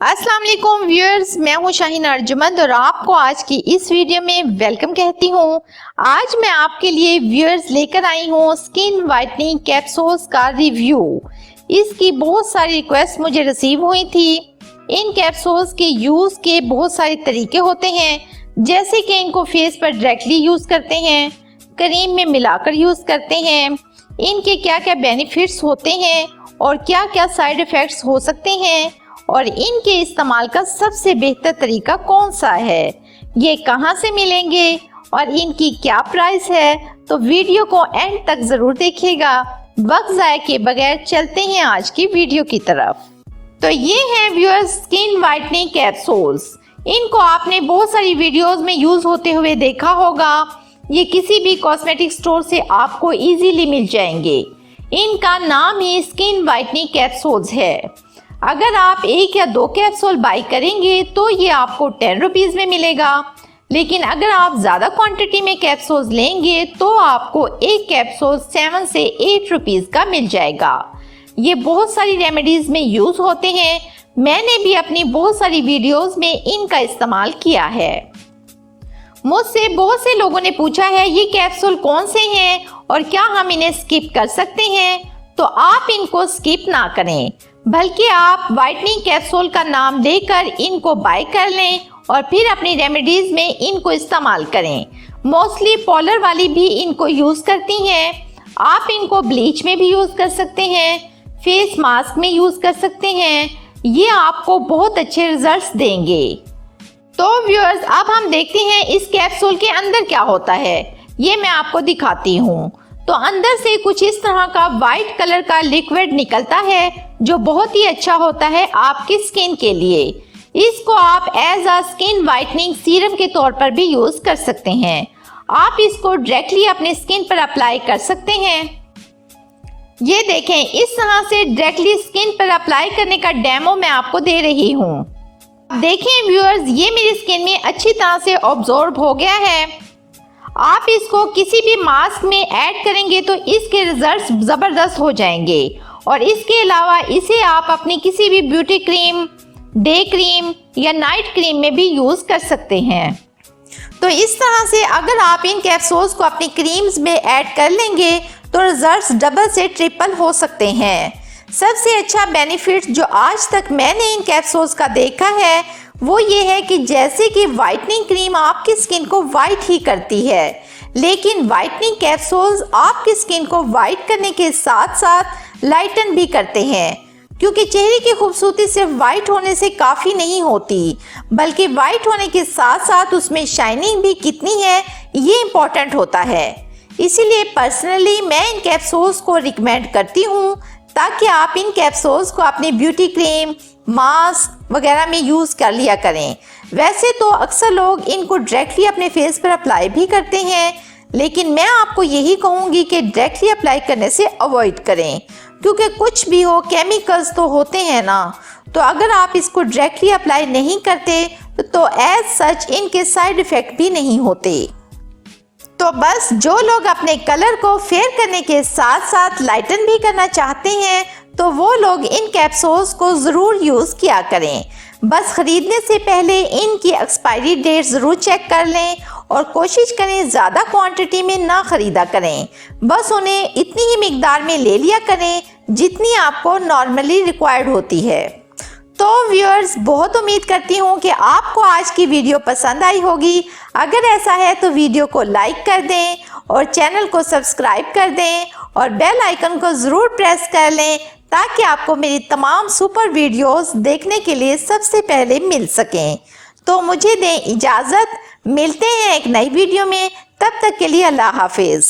अस्सलाम वालेकुम व्यूअर्स, मैं हूं शाहीन अर्जुमंद और आपको आज की इस वीडियो में वेलकम कहती हूं। आज मैं आपके लिए व्यूअर्स लेकर आई हूं स्किन वाइटनिंग कैप्सूल्स का रिव्यू। इसकी बहुत सारी रिक्वेस्ट मुझे रिसीव हुई थी। इन कैप्सूल्स के यूज़ के बहुत सारे तरीके होते हैं, जैसे कि इनको फेस पर डायरेक्टली यूज़ करते हैं, क्रीम में मिलाकर यूज़ करते हैं, इनके क्या क्या बेनिफिट्स होते हैं और क्या क्या साइड इफ़ेक्ट्स हो सकते हैं, और इनके इस्तेमाल का सबसे बेहतर तरीका कौन सा है, ये कहाँ से मिलेंगे और इनकी क्या प्राइस है। तो वीडियो को एंड तक ज़रूर देखिएगा। वक्त ज़ाया के बगैर चलते हैं आज की वीडियो की तरफ। तो ये हैं व्यूअर्स स्किन वाइटनिंग कैप्सूल्स। इनको आपने बहुत सारी वीडियोस में यूज़ होते हुए देखा होगा। ये किसी भी कॉस्मेटिक स्टोर से आपको इजीली मिल जाएंगे। इनका नाम ही स्किन वाइटनिंग कैप्सूल्स है। अगर आप एक या दो कैप्सूल बाई करेंगे तो ये आपको 10 रुपीज़ में मिलेगा, लेकिन अगर आप ज़्यादा क्वांटिटी में कैप्सूल्स लेंगे तो आपको एक कैप्सूल 7 से 8 रुपीज़ का मिल जाएगा। ये बहुत सारी रेमेडीज़ में यूज़ होते हैं। मैंने भी अपनी बहुत सारी वीडियोस में इनका इस्तेमाल किया है। मुझसे बहुत से लोगों ने पूछा है ये कैप्सूल कौन से हैं और क्या हम इन्हें स्किप कर सकते हैं। तो आप इनको स्किप ना करें, बल्कि आप वाइटनिंग कैप्सूल का नाम देकर इनको बाय कर लें और फिर अपनी रेमेडीज में इनको इस्तेमाल करें। मोस्टली पार्लर वाली भी इनको यूज़ करती हैं। आप इनको ब्लीच में भी यूज़ कर सकते हैं, फेस मास्क में यूज़ कर सकते हैं। ये आपको बहुत अच्छे रिजल्ट्स देंगे। तो व्यूअर्स, अब हम देखते हैं इस कैप्सूल के अंदर क्या होता है। ये मैं आपको दिखाती हूँ। तो अंदर से कुछ इस तरह का वाइट कलर का लिक्विड निकलता है, जो बहुत ही अच्छा होता है आपकी स्किन के लिए। इसको आप as a skin whitening serum के तौर पर भी यूज कर सकते हैं। आप इसको डायरेक्टली अपने स्किन पर अप्लाई कर सकते हैं। ये देखें, इस तरह से डायरेक्टली स्किन पर अप्लाई करने का डेमो मैं आपको दे रही हूँ। देखें व्यूअर्स, ये मेरी स्किन में अच्छी तरह से ऑब्जॉर्ब हो गया है। आप इसको किसी भी मास्क में ऐड करेंगे तो इसके रिजल्ट्स ज़बरदस्त हो जाएंगे। और इसके अलावा इसे आप अपनी किसी भी ब्यूटी क्रीम, डे क्रीम या नाइट क्रीम में भी यूज़ कर सकते हैं। तो इस तरह से अगर आप इन कैप्सूल्स को अपनी क्रीम्स में ऐड कर लेंगे तो रिजल्ट्स डबल से ट्रिपल हो सकते हैं। सबसे अच्छा बेनिफिट जो आज तक मैंने इन कैप्सूल्स का देखा है वो ये है कि जैसे कि वाइटनिंग क्रीम आपकी स्किन को वाइट ही करती है, लेकिन वाइटनिंग कैप्सूल्स आपकी स्किन को वाइट करने के साथ साथ लाइटन भी करते हैं। क्योंकि चेहरे की खूबसूरती सिर्फ वाइट होने से काफ़ी नहीं होती, बल्कि वाइट होने के साथ साथ उसमें शाइनिंग भी कितनी है ये इम्पोर्टेंट होता है। इसीलिए पर्सनली मैं इन कैप्सूल्स को रिकमेंड करती हूँ, ताकि आप इन कैप्सूल्स को अपनी ब्यूटी क्रीम, मास्क वगैरह में यूज़ कर लिया करें। वैसे तो अक्सर लोग इनको डायरेक्टली अपने फेस पर अप्लाई भी करते हैं, लेकिन मैं आपको यही कहूँगी कि डायरेक्टली अप्लाई करने से अवॉइड करें, क्योंकि कुछ भी हो केमिकल्स तो होते हैं ना। तो अगर आप इसको डायरेक्टली अप्लाई नहीं करते तो एज सच इनके साइड इफ़ेक्ट भी नहीं होते। तो बस जो लोग अपने कलर को फेयर करने के साथ साथ लाइटन भी करना चाहते हैं तो वो लोग इन कैप्सूल्स को ज़रूर यूज़ किया करें। बस ख़रीदने से पहले इनकी एक्सपायरी डेट ज़रूर चेक कर लें और कोशिश करें ज़्यादा क्वांटिटी में ना ख़रीदा करें। बस उन्हें इतनी ही मिकदार में ले लिया करें जितनी आपको नॉर्मली रिक्वायर्ड होती है। तो व्यूअर्स, बहुत उम्मीद करती हूँ कि आपको आज की वीडियो पसंद आई होगी। अगर ऐसा है तो वीडियो को लाइक कर दें और चैनल को सब्सक्राइब कर दें और बेल आइकन को ज़रूर प्रेस कर लें, ताकि आपको मेरी तमाम सुपर वीडियोस देखने के लिए सबसे पहले मिल सकें। तो मुझे दें इजाज़त, मिलते हैं एक नई वीडियो में। तब तक के लिए अल्लाह हाफिज़।